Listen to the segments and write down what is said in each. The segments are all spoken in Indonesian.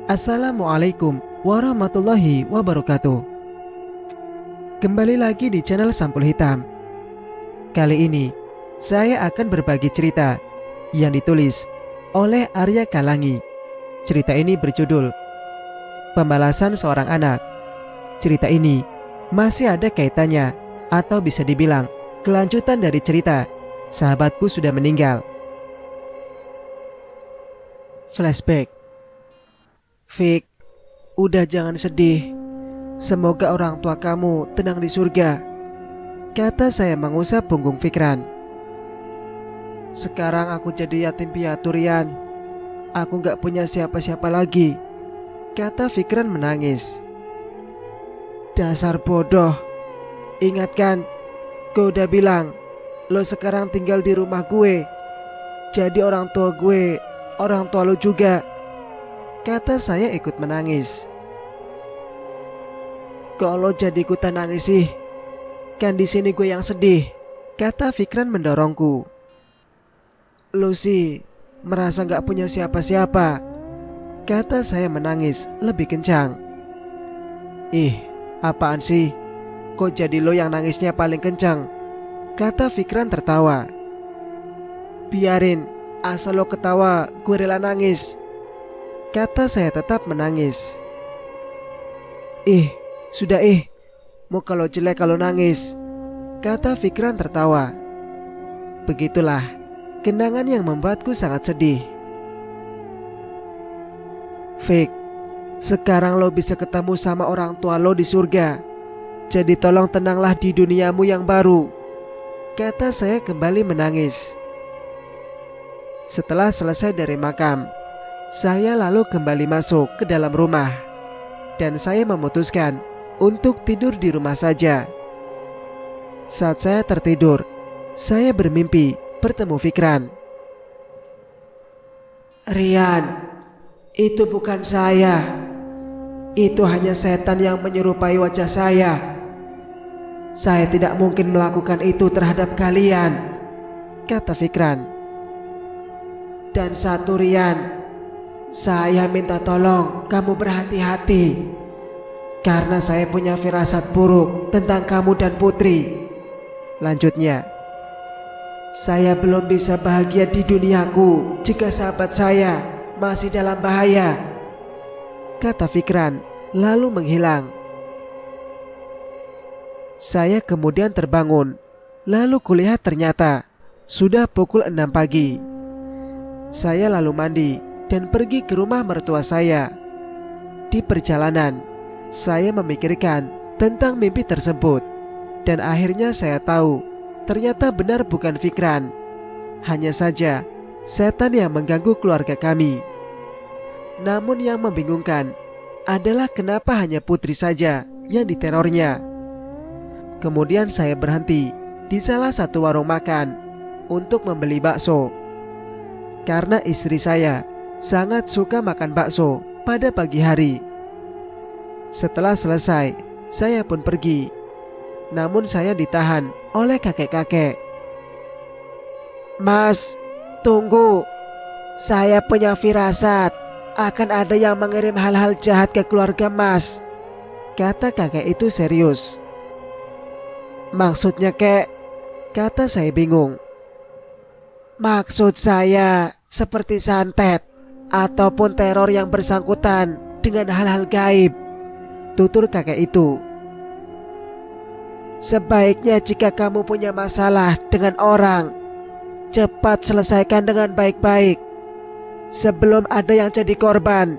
Assalamualaikum warahmatullahi wabarakatuh. Kembali lagi di channel Sampul Hitam. Kali ini saya akan berbagi cerita yang ditulis oleh Arya Kalangi. Cerita ini berjudul Pembalasan Seorang Anak. Cerita ini masih ada kaitannya, atau bisa dibilang kelanjutan dari cerita Sahabatku Sudah Meninggal. Flashback. Fik, udah jangan sedih. Semoga orang tua kamu tenang di surga, kata saya mengusap punggung Fikran. Sekarang aku jadi yatim piatu, Rian. Aku gak punya siapa-siapa lagi, kata Fikran menangis. Dasar bodoh. Ingat kan, gue udah bilang lo sekarang tinggal di rumah gue. Jadi orang tua gue orang tua lo juga, kata saya ikut menangis. Kok lo jadi ikutan nangis sih? Kan di sini gue yang sedih, kata Fikran mendorongku. Lo sih merasa gak punya siapa-siapa, kata saya menangis lebih kencang. Ih, apaan sih? Kok jadi lo yang nangisnya paling kencang? Kata Fikran tertawa. Biarin, asal lo ketawa, gue rela nangis, kata saya tetap menangis. Sudah muka lo jelek kalau nangis, kata Fikran tertawa. Begitulah kenangan yang membuatku sangat sedih. Fik, sekarang lo bisa ketemu sama orang tua lo di surga. Jadi tolong tenanglah di duniamu yang baru, kata saya kembali menangis. Setelah selesai dari makam, saya lalu kembali masuk ke dalam rumah, dan saya memutuskan untuk tidur di rumah saja. Saat saya tertidur, saya bermimpi bertemu Fikran. Rian, itu bukan saya. Itu hanya setan yang menyerupai wajah saya. Saya tidak mungkin melakukan itu terhadap kalian, kata Fikran. Dan satu, Rian, saya minta tolong kamu berhati-hati, karena saya punya firasat buruk tentang kamu dan Putri. Lanjutnya, saya belum bisa bahagia di duniaku jika sahabat saya masih dalam bahaya, kata Fikran lalu menghilang. Saya kemudian terbangun, lalu kulihat ternyata sudah pukul 6 pagi. Saya lalu mandi dan pergi ke rumah mertua saya. Di perjalanan, saya memikirkan tentang mimpi tersebut, dan akhirnya saya tahu ternyata benar bukan Fikran. Hanya saja setan yang mengganggu keluarga kami. Namun yang membingungkan adalah kenapa hanya Putri saja yang diterornya. Kemudian saya berhenti di salah satu warung makan untuk membeli bakso, karena istri saya sangat suka makan bakso pada pagi hari. Setelah selesai, saya pun pergi. Namun saya ditahan oleh kakek-kakek. Mas, tunggu. Saya punya firasat akan ada yang mengirim hal-hal jahat ke keluarga Mas, kata kakek itu serius. Maksudnya, kek? Kata saya bingung. Maksud saya seperti santet ataupun teror yang bersangkutan dengan hal-hal gaib, tutur kakek itu. Sebaiknya jika kamu punya masalah dengan orang, cepat selesaikan dengan baik-baik sebelum ada yang jadi korban,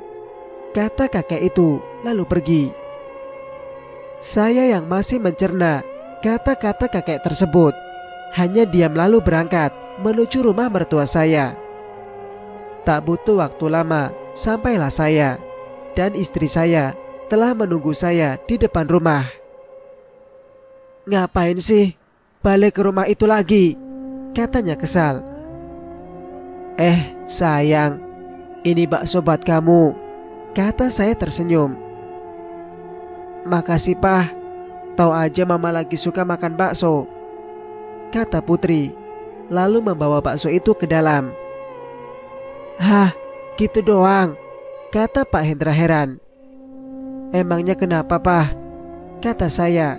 kata kakek itu lalu pergi. Saya yang masih mencerna kata-kata kakek tersebut hanya diam lalu berangkat menuju rumah mertua saya. Tak butuh waktu lama, sampailah saya, dan istri saya telah menunggu saya di depan rumah. Ngapain sih balik ke rumah itu lagi? Katanya kesal. Sayang, ini bakso buat kamu, kata saya tersenyum. Makasih, Pak. Tahu aja mama lagi suka makan bakso, kata Putri lalu membawa bakso itu ke dalam. Hah, gitu doang, kata Pak Hendra heran. Emangnya kenapa, Pak? Kata saya.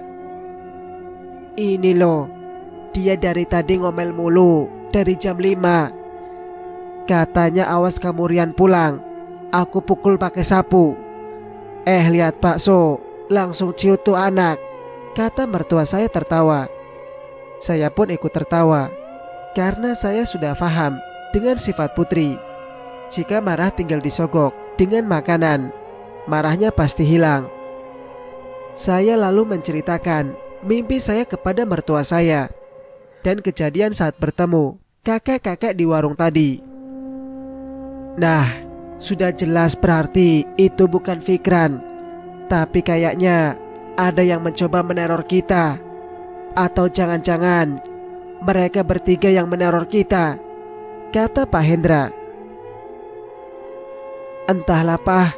Ini loh, dia dari tadi ngomel mulu, dari jam 5. Katanya awas kamu Rian pulang, aku pukul pakai sapu. Lihat bakso, langsung ciut tuh anak, kata mertua saya tertawa. Saya pun ikut tertawa, karena saya sudah paham dengan sifat Putri. Jika marah tinggal disogok dengan makanan, marahnya pasti hilang. Saya lalu menceritakan mimpi saya kepada mertua saya dan kejadian saat bertemu kakek-kakek di warung tadi. Nah, sudah jelas berarti itu bukan Fikran, tapi kayaknya ada yang mencoba meneror kita. Atau jangan-jangan mereka bertiga yang meneror kita, kata Pak Hendra. Entahlah, Pak.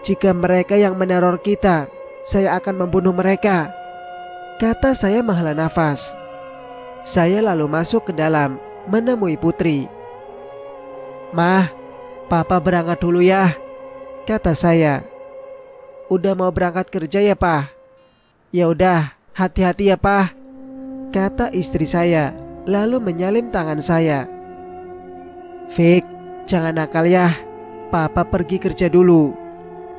Jika mereka yang meneror kita, saya akan membunuh mereka, kata saya menghela nafas. Saya lalu masuk ke dalam menemui Putri. Mah, Papa berangkat dulu ya, kata saya. Udah mau berangkat kerja ya, Pak? Ya udah, hati-hati ya, Pak, kata istri saya lalu menyalin tangan saya. Fik, jangan nakal ya, Papa pergi kerja dulu,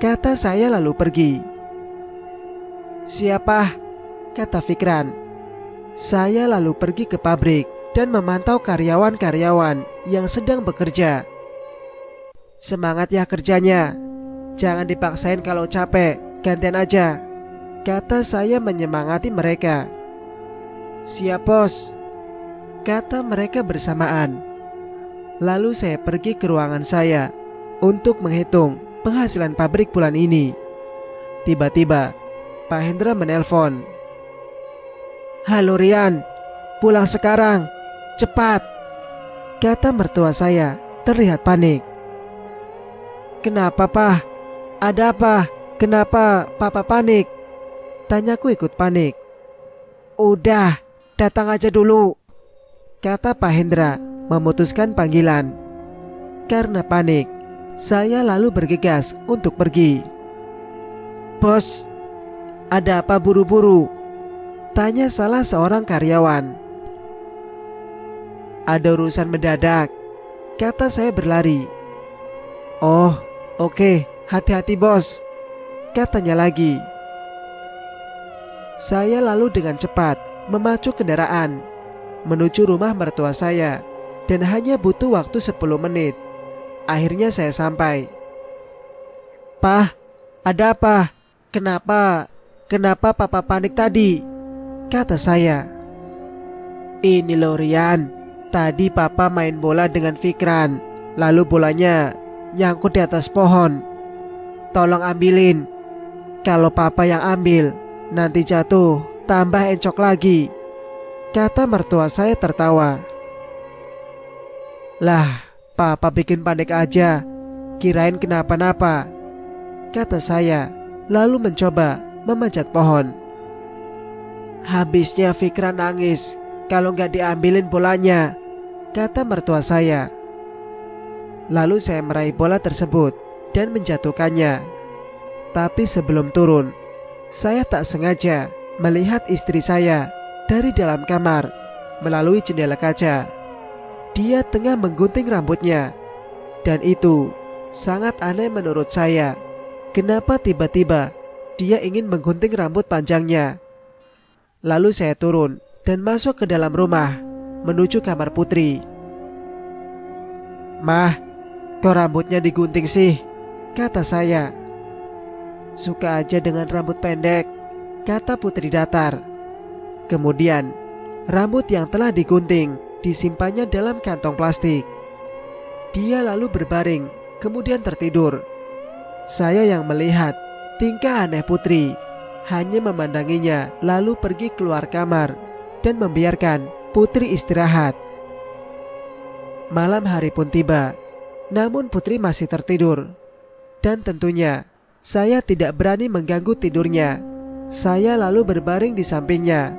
kata saya lalu pergi. Siapa? Kata Fikran. Saya lalu pergi ke pabrik dan memantau karyawan-karyawan yang sedang bekerja. Semangat ya kerjanya, jangan dipaksain kalau capek, gantian aja, kata saya menyemangati mereka. Siap, Bos, kata mereka bersamaan. Lalu saya pergi ke ruangan saya untuk menghitung penghasilan pabrik bulan ini. Tiba-tiba Pak Hendra menelpon. Halo Rian, pulang sekarang, cepat, kata mertua saya terlihat panik. Kenapa, Pak? Ada apa? Kenapa Papa panik? Tanyaku ikut panik. Udah, datang aja dulu, kata Pak Hendra memutuskan panggilan. Karena panik, saya lalu bergegas untuk pergi. Bos, ada apa buru-buru? Tanya salah seorang karyawan. Ada urusan mendadak, kata saya berlari. Oh, oke, hati-hati bos, katanya lagi. Saya lalu dengan cepat memacu kendaraan menuju rumah mertua saya dan hanya butuh waktu 10 menit. Akhirnya saya sampai. Pah, ada apa? Kenapa Papa panik tadi? Kata saya. Ini loh Rian, tadi Papa main bola dengan Fikran, lalu bolanya nyangkut di atas pohon. Tolong ambilin. Kalau Papa yang ambil, nanti jatuh, tambah encok lagi, kata mertua saya tertawa. Lah, Papa bikin panik aja, kirain kenapa-napa, kata saya, lalu mencoba memanjat pohon. Habisnya Fikran nangis kalau gak diambilin bolanya, kata mertua saya. Lalu saya meraih bola tersebut dan menjatuhkannya. Tapi sebelum turun, saya tak sengaja melihat istri saya dari dalam kamar melalui jendela kaca. Dia tengah menggunting rambutnya, dan itu sangat aneh menurut saya. Kenapa tiba-tiba dia ingin menggunting rambut panjangnya? Lalu saya turun dan masuk ke dalam rumah menuju kamar Putri. Mah, kok rambutnya digunting sih? Kata saya. Suka aja dengan rambut pendek, kata Putri datar. Kemudian rambut yang telah digunting disimpannya dalam kantong plastik. Dia lalu berbaring, kemudian tertidur. Saya yang melihat tingkah aneh Putri hanya memandanginya lalu pergi keluar kamar dan membiarkan Putri istirahat. Malam hari pun tiba, namun Putri masih tertidur. Dan tentunya saya tidak berani mengganggu tidurnya. Saya lalu berbaring di sampingnya,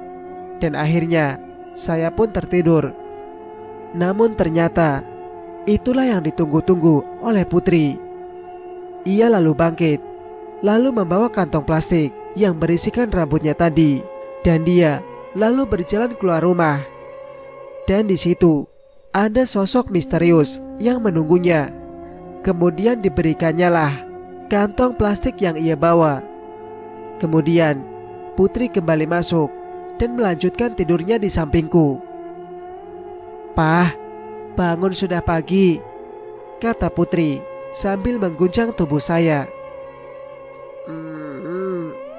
dan akhirnya saya pun tertidur. Namun ternyata itulah yang ditunggu-tunggu oleh Putri. Ia lalu bangkit, lalu membawa kantong plastik yang berisikan rambutnya tadi, dan dia lalu berjalan keluar rumah. Dan di situ ada sosok misterius yang menunggunya. Kemudian diberikannya lah kantong plastik yang ia bawa. Kemudian Putri kembali masuk dan melanjutkan tidurnya di sampingku. "Pah, bangun, sudah pagi," kata Putri sambil mengguncang tubuh saya.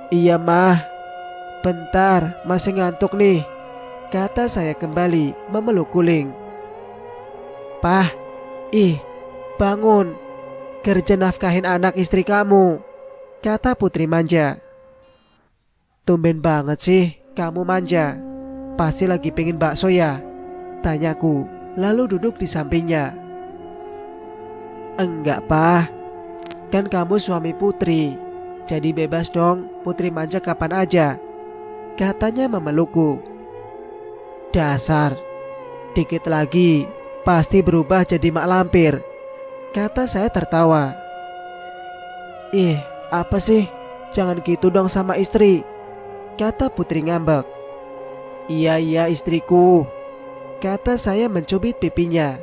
Iya mah, bentar, masih ngantuk nih," kata saya kembali memeluk guling. "Pah, bangun, kerja nafkahin anak istri kamu," kata Putri manja. "Tumben banget sih kamu manja. Pasti lagi pengen bakso ya?" tanyaku, lalu duduk di sampingnya. "Enggak, Pah, kan kamu suami Putri, jadi bebas dong Putri manja kapan aja," katanya memelukku. "Dasar, dikit lagi pasti berubah jadi mak lampir," kata saya tertawa. Apa sih, jangan gitu dong sama istri," kata Putri ngambek. Iya istriku," kata saya mencubit pipinya.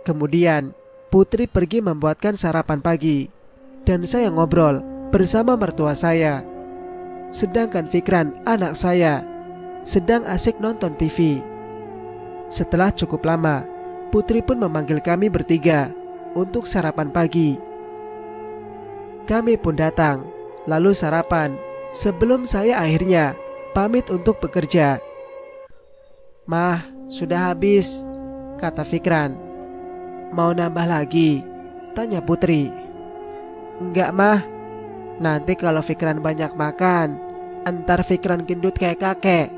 Kemudian Putri pergi membuatkan sarapan pagi, dan saya ngobrol bersama mertua saya. Sedangkan Fikran, anak saya, sedang asik nonton TV. Setelah cukup lama, Putri pun memanggil kami bertiga untuk sarapan pagi. Kami pun datang, lalu sarapan, sebelum saya akhirnya pamit untuk bekerja. "Mah, sudah habis," kata Fikran. "Mau nambah lagi?" tanya Putri. "Enggak mah, nanti kalau Fikran banyak makan, entar Fikran gendut kayak kakek,"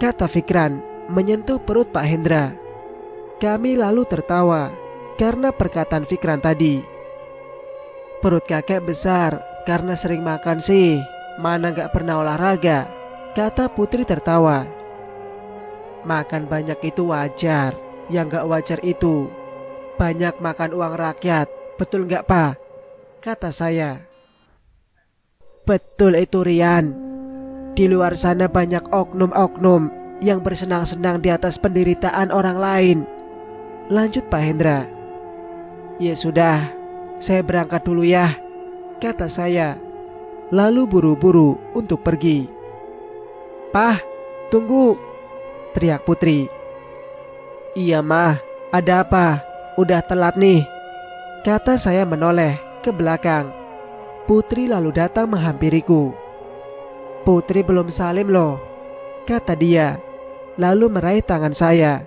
kata Fikran menyentuh perut Pak Hendra. Kami lalu tertawa karena perkataan Fikran tadi. "Perut kakek besar karena sering makan sih, mana gak pernah olahraga," kata Putri tertawa. "Makan banyak itu wajar, yang gak wajar itu banyak makan uang rakyat, betul gak, Pak?" kata saya. "Betul itu, Rian. Di luar sana banyak oknum-oknum yang bersenang-senang di atas penderitaan orang lain," lanjut Pak Hendra. "Ya sudah, saya berangkat dulu ya," kata saya, lalu buru-buru untuk pergi. "Pah, tunggu," teriak Putri. "Iya mah, ada apa? Udah telat nih," kata saya menoleh ke belakang. Putri lalu datang menghampiriku. "Putri belum salim loh," kata dia, lalu meraih tangan saya.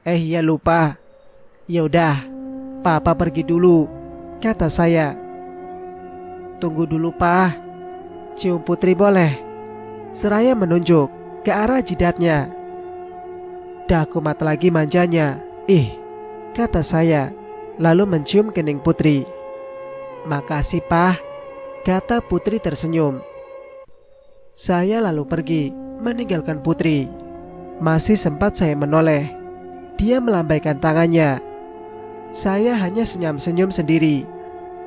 Iya lupa. Ya udah, Papa pergi dulu," kata saya. "Tunggu dulu, Pak. Cium Putri boleh?" seraya menunjuk ke arah jidatnya. "Dah kumat lagi manjanya. Kata saya, lalu mencium kening Putri. "Makasih, Pak," kata Putri tersenyum. Saya lalu pergi meninggalkan Putri. Masih sempat saya menoleh. Dia melambaikan tangannya. Saya hanya senyum-senyum sendiri,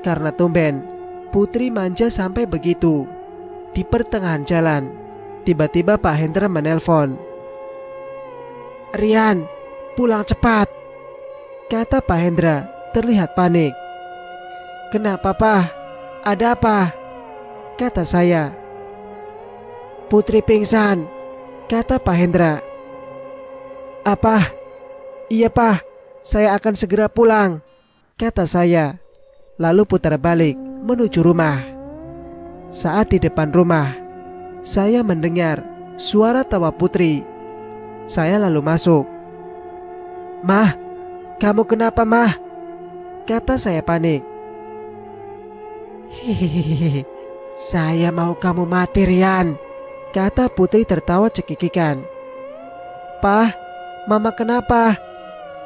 karena tumben Putri manja sampai begitu. Di pertengahan jalan, tiba-tiba Pak Hendra menelpon. "Rian, pulang cepat," kata Pak Hendra terlihat panik. "Kenapa, Pak? Ada apa?" kata saya. "Putri pingsan," kata Pak Hendra. "Apa?" "Iya, Pak, saya akan segera pulang," kata saya, lalu putar balik menuju rumah. Saat di depan rumah, saya mendengar suara tawa Putri. Saya lalu masuk. "Mah, kamu kenapa, Mah?" kata saya panik. "Hehehe, saya mau kamu mati, Rian," kata Putri tertawa cekikikan. "Pah, Mama kenapa?"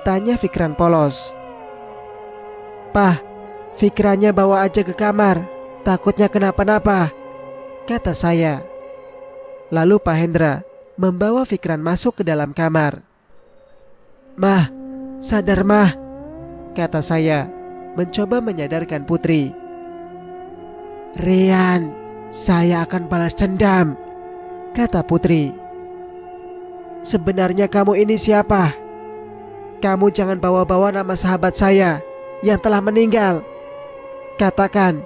tanya Fikran polos. "Pah, Fikrannya bawa aja ke kamar, takutnya kenapa-napa," kata saya. Lalu Pak Hendra membawa Fikran masuk ke dalam kamar. "Mah, sadar mah," kata saya, mencoba menyadarkan Putri. "Rian, saya akan balas dendam," kata Putri. "Sebenarnya kamu ini siapa? Kamu jangan bawa-bawa nama sahabat saya yang telah meninggal. Katakan,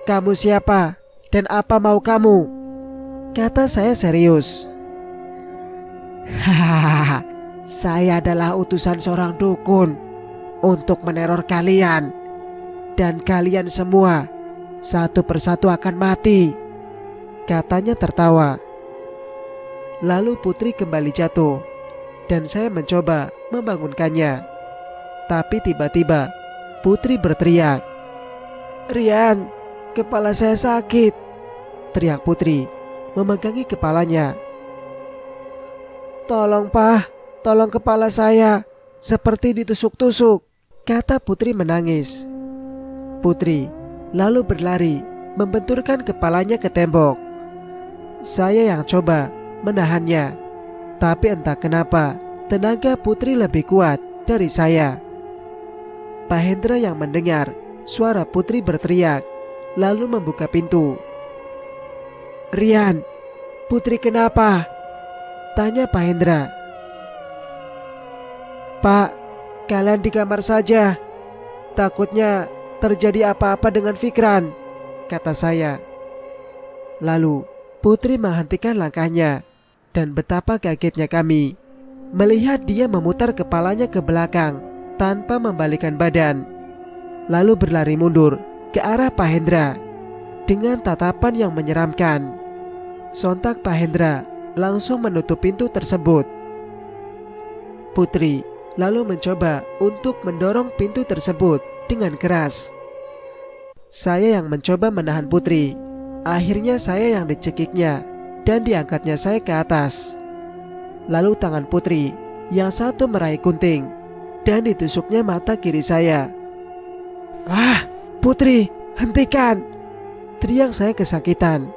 kamu siapa dan apa mau kamu?" kata saya serius. "Hahaha, saya adalah utusan seorang dukun untuk meneror kalian. Dan kalian semua satu persatu akan mati," katanya tertawa. Lalu Putri kembali jatuh dan saya mencoba membangunkannya. Tapi tiba-tiba Putri berteriak, "Rian, kepala saya sakit," teriak Putri memegangi kepalanya. "Tolong Pak, tolong kepala saya, seperti ditusuk-tusuk," kata Putri menangis. Putri lalu berlari membenturkan kepalanya ke tembok. Saya yang coba menahannya, tapi entah kenapa tenaga Putri lebih kuat dari saya. Pak Hendra yang mendengar suara Putri berteriak lalu membuka pintu. "Rian, Putri kenapa?" tanya Pak Hendra. "Pak, kalian di kamar saja. Takutnya terjadi apa-apa dengan Fikran," kata saya. Lalu Putri menghentikan langkahnya dan betapa kagetnya kami melihat dia memutar kepalanya ke belakang tanpa membalikkan badan, lalu berlari mundur ke arah Pak Hendra dengan tatapan yang menyeramkan. Sontak Pak Hendra langsung menutup pintu tersebut. Putri lalu mencoba untuk mendorong pintu tersebut dengan keras. Saya yang mencoba menahan Putri. Akhirnya saya yang dicekiknya dan diangkatnya saya ke atas. Lalu tangan Putri yang satu meraih gunting dan ditusuknya mata kiri saya. "Ah, Putri, hentikan!" teriak saya kesakitan.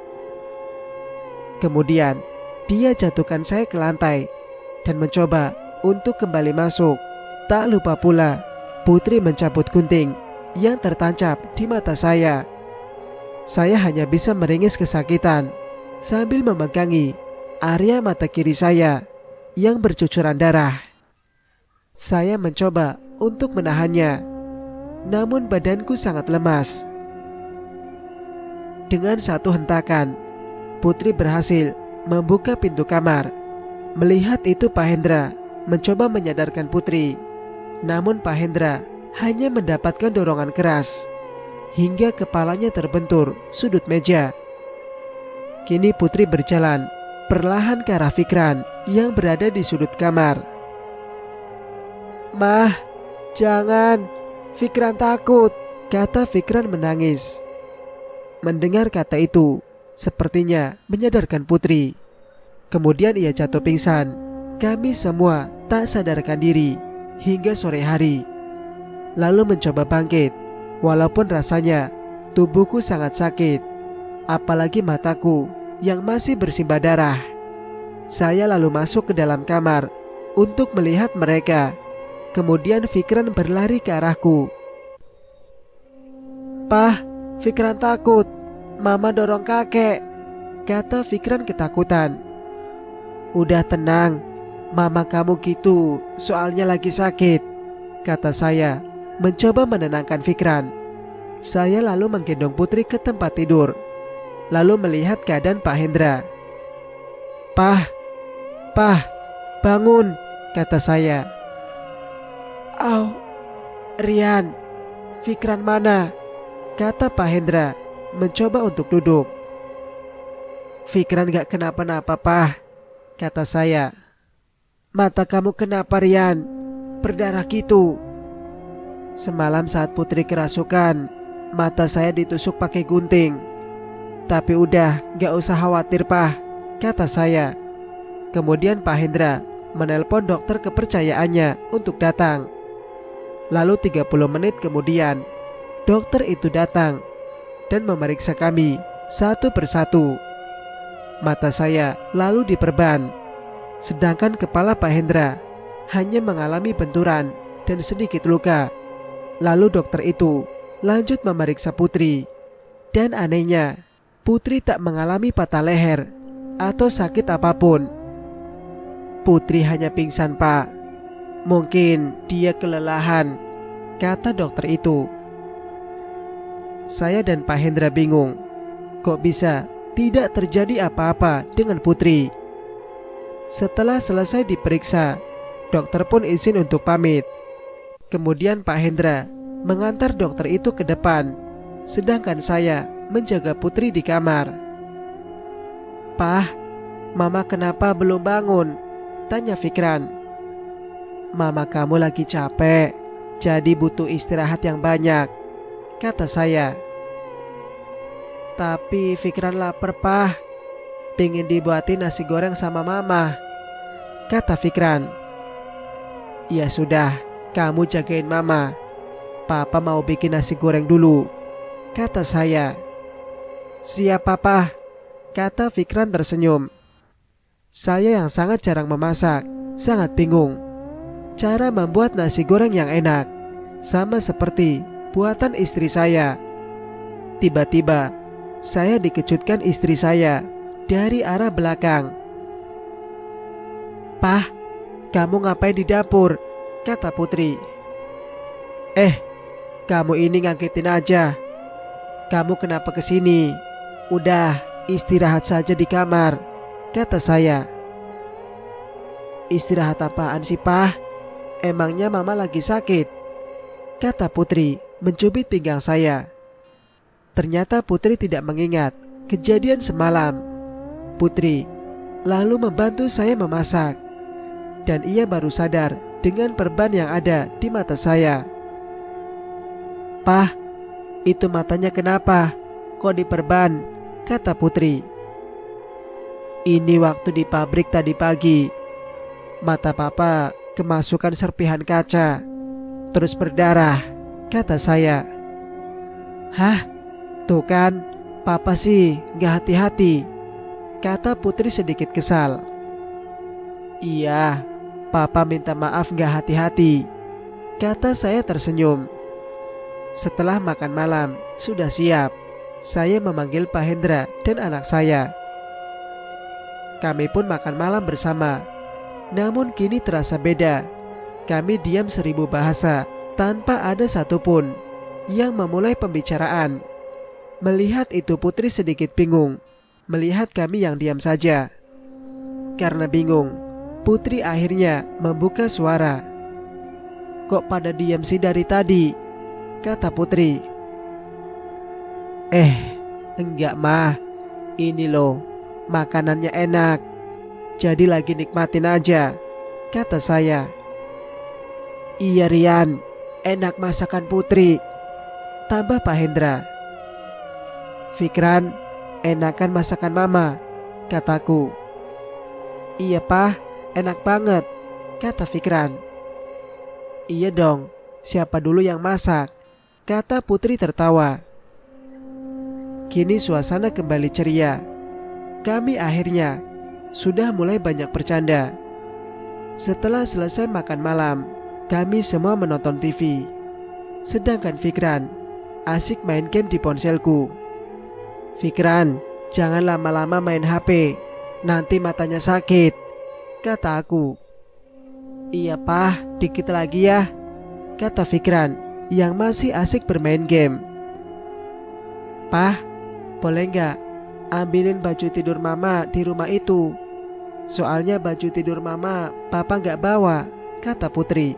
Kemudian dia jatuhkan saya ke lantai dan mencoba untuk kembali masuk. Tak lupa pula Putri mencabut gunting yang tertancap di mata saya. Saya hanya bisa meringis kesakitan sambil memegangi area mata kiri saya yang bercucuran darah. Saya mencoba untuk menahannya, namun badanku sangat lemas. Dengan satu hentakan, Putri berhasil membuka pintu kamar. Melihat itu Pak Hendra mencoba menyadarkan Putri, namun Pak Hendra hanya mendapatkan dorongan keras hingga kepalanya terbentur sudut meja. Kini Putri berjalan perlahan ke arah Fikran yang berada di sudut kamar. "Mah, jangan, Fikran takut," kata Fikran menangis. Mendengar kata itu, sepertinya menyadarkan Putri. Kemudian ia jatuh pingsan. Kami semua tak sadarkan diri hingga sore hari. Lalu mencoba bangkit, walaupun rasanya tubuhku sangat sakit, apalagi mataku yang masih bersimbah darah. Saya lalu masuk ke dalam kamar untuk melihat mereka. Kemudian Fikran berlari ke arahku. "Pah, Fikran takut, Mama dorong kakek," kata Fikran ketakutan. "Udah tenang, Mama kamu gitu soalnya lagi sakit," kata saya mencoba menenangkan Fikran. Saya lalu menggendong Putri ke tempat tidur, lalu melihat keadaan Pak Hendra. Pah, bangun," kata saya. "Au, Rian, Fikran mana?" kata Pak Hendra mencoba untuk duduk. "Fikran gak kenapa-napa, Pah," kata saya. "Mata kamu kenapa, Rian? Berdarah gitu." "Semalam saat Putri kerasukan, mata saya ditusuk pakai gunting. Tapi udah, gak usah khawatir, Pah," kata saya. Kemudian Pak Hendra menelpon dokter kepercayaannya untuk datang. Lalu 30 menit kemudian, dokter itu datang dan memeriksa kami satu persatu. Mata saya lalu diperban, sedangkan kepala Pak Hendra hanya mengalami benturan dan sedikit luka. Lalu dokter itu lanjut memeriksa Putri. Dan anehnya, Putri tak mengalami patah leher atau sakit apapun. Putri hanya pingsan, Pak. Mungkin dia kelelahan, kata dokter itu. Saya dan Pak Hendra bingung. Kok bisa tidak terjadi apa-apa dengan Putri? Setelah selesai diperiksa, dokter pun izin untuk pamit. Kemudian Pak Hendra mengantar dokter itu ke depan, sedangkan saya menjaga Putri di kamar. "Pah, Mama kenapa belum bangun?" tanya Fikran. "Mama kamu lagi capek, jadi butuh istirahat yang banyak," kata saya. "Tapi Fikran lapar, Pah. Pengen dibuatin nasi goreng sama Mama," kata Fikran. "Ya sudah, kamu jagain Mama. Papa mau bikin nasi goreng dulu," kata saya. "Siap, Papa," kata Fikran tersenyum. Saya yang sangat jarang memasak, sangat bingung cara membuat nasi goreng yang enak, sama seperti buatan istri saya. Tiba-tiba, saya dikejutkan istri saya dari arah belakang. "Pah, kamu ngapain di dapur?" kata Putri. Kamu ini ngagetin aja. Kamu kenapa kesini? Udah, istirahat saja di kamar," kata saya. "Istirahat apaan sih, Pah? Emangnya Mama lagi sakit?" kata Putri mencubit pinggang saya. Ternyata Putri tidak mengingat kejadian semalam. Putri lalu membantu saya memasak, dan ia baru sadar dengan perban yang ada di mata saya. "Pah, itu matanya kenapa? Kok diperban?" kata Putri. "Ini waktu di pabrik tadi pagi. Mata Papa kemasukan serpihan kaca, terus berdarah," kata saya. "Hah? Tuh kan, Papa sih gak hati-hati," kata Putri sedikit kesal. "Iya, Papa minta maaf gak hati-hati," kata saya tersenyum. Setelah makan malam sudah siap, saya memanggil Pak Hendra dan anak saya. Kami pun makan malam bersama. Namun kini terasa beda. Kami diam 1000 bahasa tanpa ada satupun yang memulai pembicaraan. Melihat itu Putri sedikit bingung melihat kami yang diam saja. Karena bingung, Putri akhirnya membuka suara. "Kok pada diam sih dari tadi?" kata Putri. Enggak mah, ini loh, makanannya enak, jadi lagi nikmatin aja," kata saya. "Iya Rian, enak masakan Putri," tambah Pak Hendra. "Fikran, enakan masakan Mama," kataku. "Iya Pah, enak banget," kata Fikran. "Iya dong, siapa dulu yang masak?" kata Putri tertawa. Kini suasana kembali ceria. Kami akhirnya sudah mulai banyak bercanda. Setelah selesai makan malam, kami semua menonton TV. Sedangkan Fikran asik main game di ponselku. "Fikran, jangan lama-lama main HP, nanti matanya sakit," kata aku. "Iya Pah, dikit lagi ya," kata Fikran yang masih asik bermain game. "Pah, boleh nggak ambilin baju tidur Mama di rumah itu? Soalnya baju tidur Mama Papa nggak bawa," kata Putri.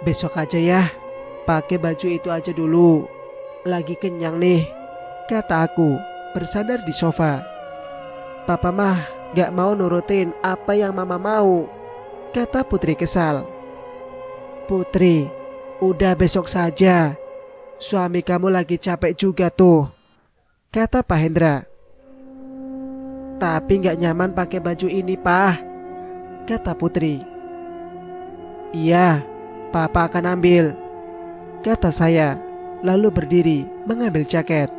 "Besok aja ya, pakai baju itu aja dulu. Lagi kenyang nih," kata aku bersandar di sofa. "Papa mah nggak mau nurutin apa yang Mama mau," kata Putri kesal. "Putri, udah besok saja. Suami kamu lagi capek juga tuh," kata Pak Hendra. "Tapi gak nyaman pakai baju ini, Pah," kata Putri. "Iya, Papa akan ambil," kata saya, lalu berdiri mengambil jaket.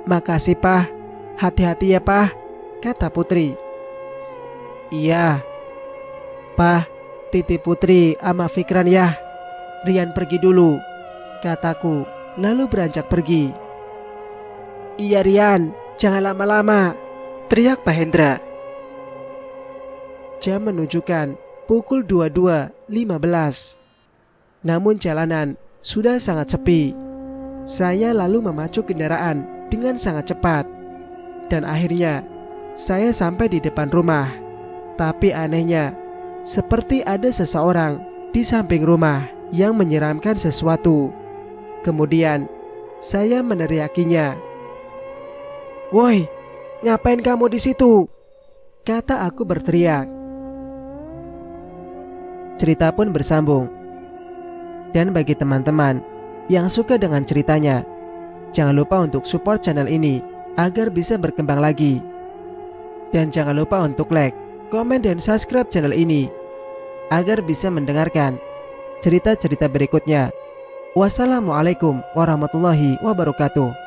"Makasih Pah, hati-hati ya Pah," kata Putri. "Iya." "Pah, titip Putri ama Fikran ya. Rian pergi dulu," kataku, lalu beranjak pergi. "Iya Rian, jangan lama-lama," teriak Pak Hendra. Jam menunjukkan pukul 22.15. Namun jalanan sudah sangat sepi. Saya lalu memacu kendaraan dengan sangat cepat. Dan akhirnya saya sampai di depan rumah. Tapi anehnya, seperti ada seseorang di samping rumah yang menyeramkan sesuatu. Kemudian saya meneriakinya. "Woi, ngapain kamu di situ?" kata aku berteriak. Cerita pun bersambung. Dan bagi teman-teman yang suka dengan ceritanya, jangan lupa untuk support channel ini agar bisa berkembang lagi. Dan jangan lupa untuk like, komen, dan subscribe channel ini agar bisa mendengarkan cerita-cerita berikutnya. Wassalamualaikum warahmatullahi wabarakatuh.